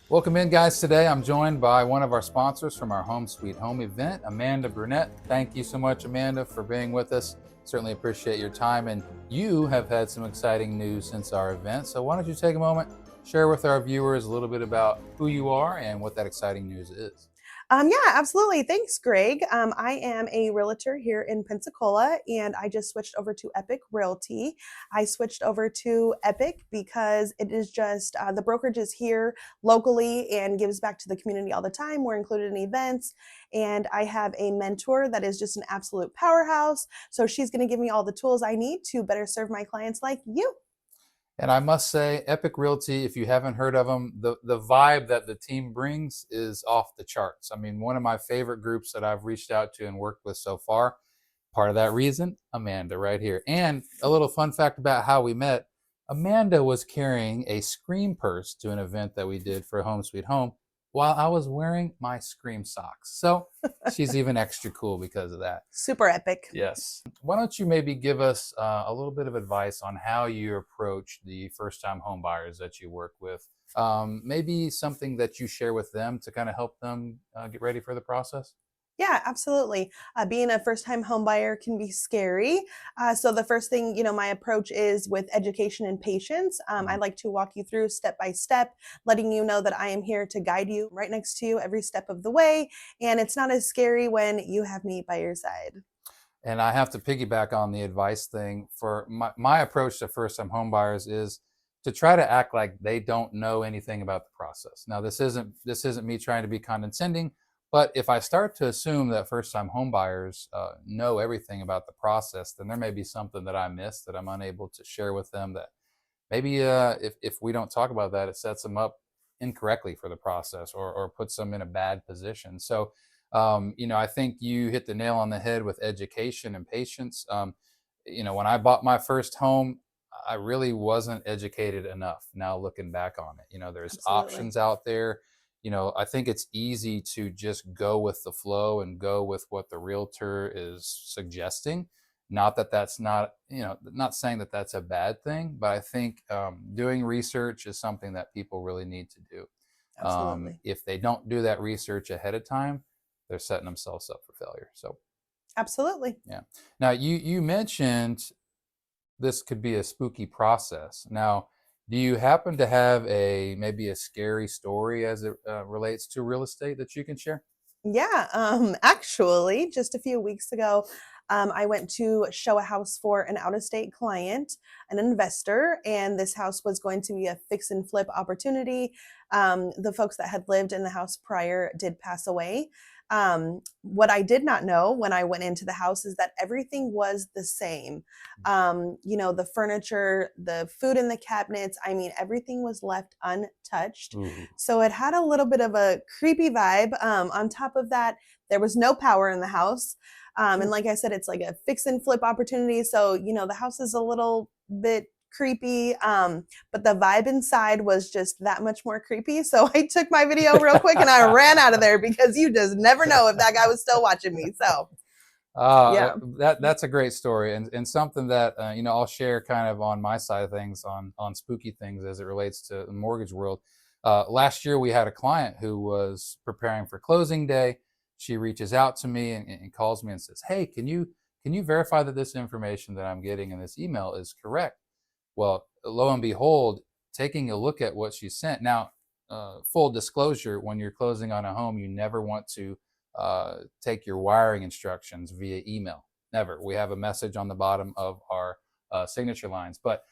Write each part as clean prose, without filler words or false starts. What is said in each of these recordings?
Welcome in, guys. Today I'm joined by one of our sponsors from our Home Sweet Home event, Amanda Brunette. Thank you so much, Amanda, for being with us. Certainly appreciate your time. And you have had some exciting news since our event. So why don't you take a moment, share with our viewers a little bit about who you are and what that exciting news is. Yeah, absolutely. Thanks, Greg. I am a realtor here in Pensacola, and I just switched over to Epique Realty. I switched over to Epique because it is just the brokerage is here locally and gives back to the community all the time. We're included in events, and I have a mentor that is just an absolute powerhouse. So she's going to give me all the tools I need to better serve my clients like you. And I must say, Epique Realty, if you haven't heard of them, the vibe that the team brings is off the charts. I mean, one of my favorite groups that I've reached out to and worked with so far. Part of that reason, Amanda right here. And a little fun fact about how we met, Amanda was carrying a Scream purse to an event that we did for Home Sweet Home while I was wearing my Scream socks. So she's even extra cool because of that. Super epic. Yes. Why don't you maybe give us a little bit of advice on how you approach the first-time home buyers that you work with? Maybe something that you share with them to kind of help them get ready for the process? Yeah, absolutely. Being a first-time home buyer can be scary. So the first thing, my approach is with education and patience. I Mhm. like to walk you through step by step, letting you know that I am here to guide you right next to you every step of the way. And it's not as scary when you have me by your side. And I have to piggyback on the advice thing. For my approach to first time homebuyers is to try to act like they don't know anything about the process. Now, this isn't me trying to be condescending, but if I start to assume that first time homebuyers know everything about the process, then there may be something that I missed that I'm unable to share with them. That maybe if we don't talk about that, it sets them up incorrectly for the process or puts them in a bad position. So I think you hit the nail on the head with education and patience. When I bought my first home, I really wasn't educated enough. Now looking back on it, there's Absolutely. options out there. I think it's easy to just go with the flow and go with what the realtor is suggesting. Not that that's not, not saying that that's a bad thing, but I think doing research is something that people really need to do. Absolutely. If they don't do that research ahead of time, they're setting themselves up for failure. So Absolutely. yeah. Now you mentioned this could be a spooky process. Now, do you happen to have a maybe a scary story as it relates to real estate that you can share? Yeah, actually, just a few weeks ago, I went to show a house for an out of state client, an investor, and this house was going to be a fix and flip opportunity. The folks that had lived in the house prior did pass away. What I did not know when I went into the house is that everything was the same. The furniture, the food in the cabinets, I mean, everything was left untouched. Ooh. So it had a little bit of a creepy vibe. On top of that, there was no power in the house. And Ooh. like I said, it's like a fix and flip opportunity. So, the house is a little bit creepy, but the vibe inside was just that much more creepy. So I took my video real quick and I ran out of there because you just never know if that guy was still watching me. So, yeah, That's a great story and something that I'll share kind of on my side of things on spooky things as it relates to the mortgage world. Last year we had a client who was preparing for closing day. She reaches out to me and calls me and says, "Hey, can you verify that this information that I'm getting in this email is correct?" Well, lo and behold, taking a look at what she sent. Now, full disclosure, when you're closing on a home, you never want to take your wiring instructions via email. Never. We have a message on the bottom of our signature lines. But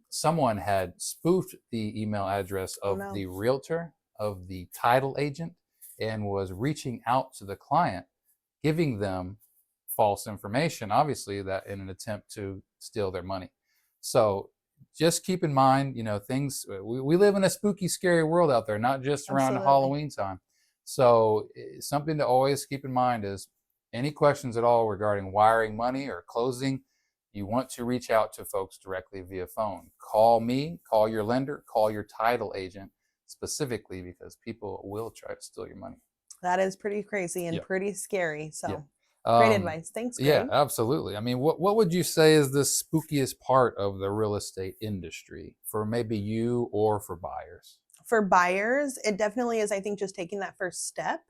someone had spoofed the email address oh of no. the realtor, of the title agent, and was reaching out to the client, giving them false information, obviously, that in an attempt to steal their money. So just keep in mind, things, we live in a spooky, scary world out there, not just around Absolutely. Halloween time. So something to always keep in mind is any questions at all regarding wiring money or closing, you want to reach out to folks directly via phone. Call me, call your lender, call your title agent specifically because people will try to steal your money. That is pretty crazy and Yeah, pretty scary. yeah. So, great Um, advice. Thanks, yeah, Greg. absolutely. I mean, what would you say is the spookiest part of the real estate industry for maybe you or for buyers? For buyers, it definitely is, I think, just taking that first step.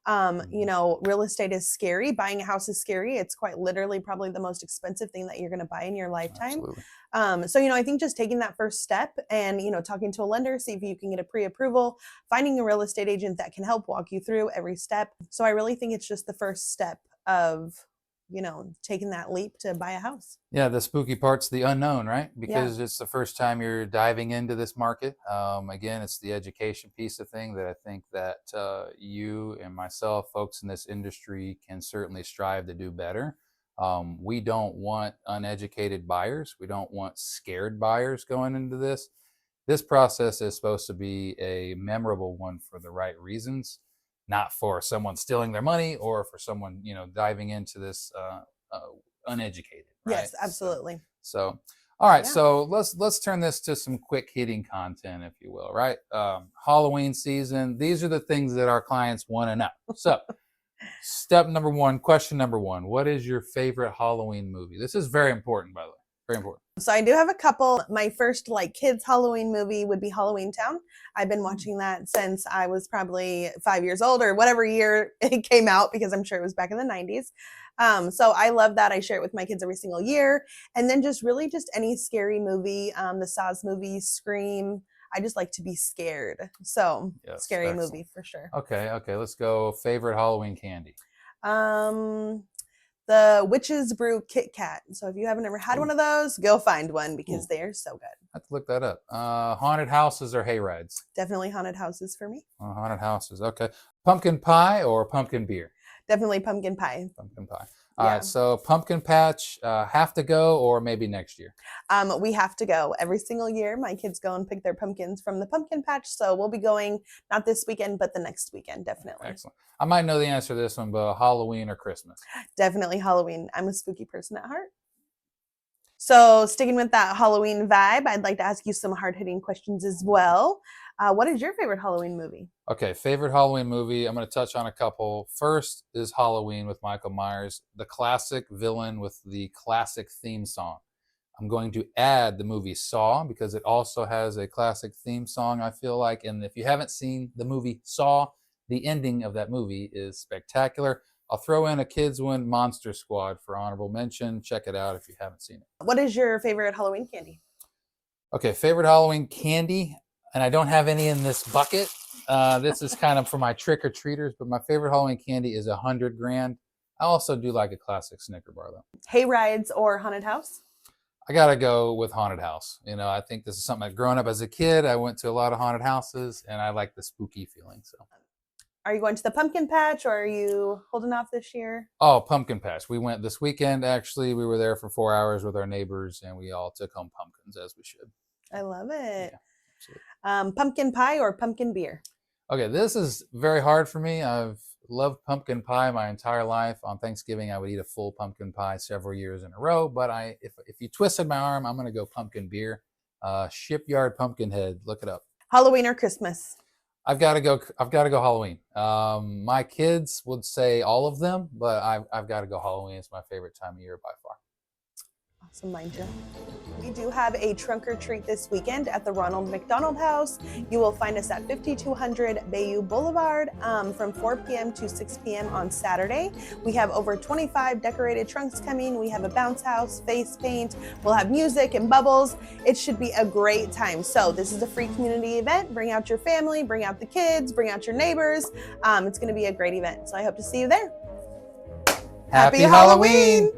You Mhm. know, real estate is scary. Buying a house is scary. It's quite literally probably the most expensive thing that you're going to buy in your lifetime. Absolutely. So, you know, I think just taking that first step and, you know, talking to a lender, see if you can get a pre-approval, finding a real estate agent that can help walk you through every step. So I really think it's just the first step of, you know, taking that leap to buy a house. Yeah, the spooky part's the unknown, right? Yeah. Because it's the first time you're diving into this market. Again, it's the education piece of thing that I think that you and myself, folks in this industry, can certainly strive to do better. We don't want uneducated buyers. We don't want scared buyers going into this. This process is supposed to be a memorable one for the right reasons, not for someone stealing their money or for someone, diving into this uh, uneducated, right? Yes, absolutely. So, all right. Yeah. So let's turn this to some quick hitting content, if you will, right? Halloween season. These are the things that our clients want to know. So, step number one, question number one: what is your favorite Halloween movie? This is very important, by the way. Very important. So I do have a couple. My first like kids Halloween movie would be Halloween Town. I've been watching that since I was probably 5 years old or whatever year it came out, because I'm sure it was back in the 90s. So I love that. I share it with my kids every single year. And then just really just any scary movie, the Saws movies, Scream. I just like to be scared. So Yes, scary excellent. movie for sure. Okay. Let's go. Favorite Halloween candy. Um, the Witch's Brew Kit Kat. So if you haven't ever had Ooh. one of those, go find one because Ooh. they are so good. I have to look that up. Haunted houses or hay rides? Definitely haunted houses for me. Haunted houses. Okay. Pumpkin pie or pumpkin beer? Definitely pumpkin pie. Pumpkin pie. All right. Yeah. So pumpkin patch, have to go or maybe next year? We have to go every single year. My kids go and pick their pumpkins from the pumpkin patch. So we'll be going not this weekend, but the next weekend. Definitely. Excellent. I might know the answer to this one, but Halloween or Christmas? Definitely Halloween. I'm a spooky person at heart. So sticking with that Halloween vibe, I'd like to ask you some hard-hitting questions as well. What is your favorite Halloween movie? Okay, favorite Halloween movie. I'm going to touch on a couple. First is Halloween with Michael Myers, the classic villain with the classic theme song. I'm going to add the movie Saw because it also has a classic theme song, I feel like. And if you haven't seen the movie Saw, the ending of that movie is spectacular. I'll throw in a kids one, Monster Squad, for honorable mention. Check it out if you haven't seen it. What is your favorite Halloween candy? Okay, favorite Halloween candy, and I don't have any in this bucket. This is kind of for my trick-or-treaters, but my favorite Halloween candy is 100 grand. I also do like a classic Snicker bar, though. Hay rides or haunted house? I gotta go with haunted house. I think this is something that growing up as a kid, I went to a lot of haunted houses, and I like the spooky feeling. So, Are you going to the pumpkin patch or are you holding off this year? oh, pumpkin patch. We went this weekend. Actually, we were there for 4 hours with our neighbors, and we all took home pumpkins as we should. I love it. Yeah, absolutely. Pumpkin pie or pumpkin beer? Okay, this is very hard for me. I've loved pumpkin pie my entire life. On Thanksgiving, I would eat a full pumpkin pie several years in a row. But if you twisted my arm, I'm going to go pumpkin beer. Shipyard Pumpkinhead. Look it up. Halloween or Christmas? I've got to go. I've got to go Halloween. My kids would say all of them, but I've got to go Halloween. It's my favorite time of year by far. Awesome, mind you. We do have a trunk or treat this weekend at the Ronald McDonald House. You will find us at 5200 Bayou Boulevard from 4 p.m. to 6 p.m. on Saturday. We have over 25 decorated trunks coming. We have a bounce house, face paint. We'll have music and bubbles. It should be a great time. So this is a free community event. Bring out your family, bring out the kids, bring out your neighbors. It's going to be a great event. So I hope to see you there. Happy Halloween!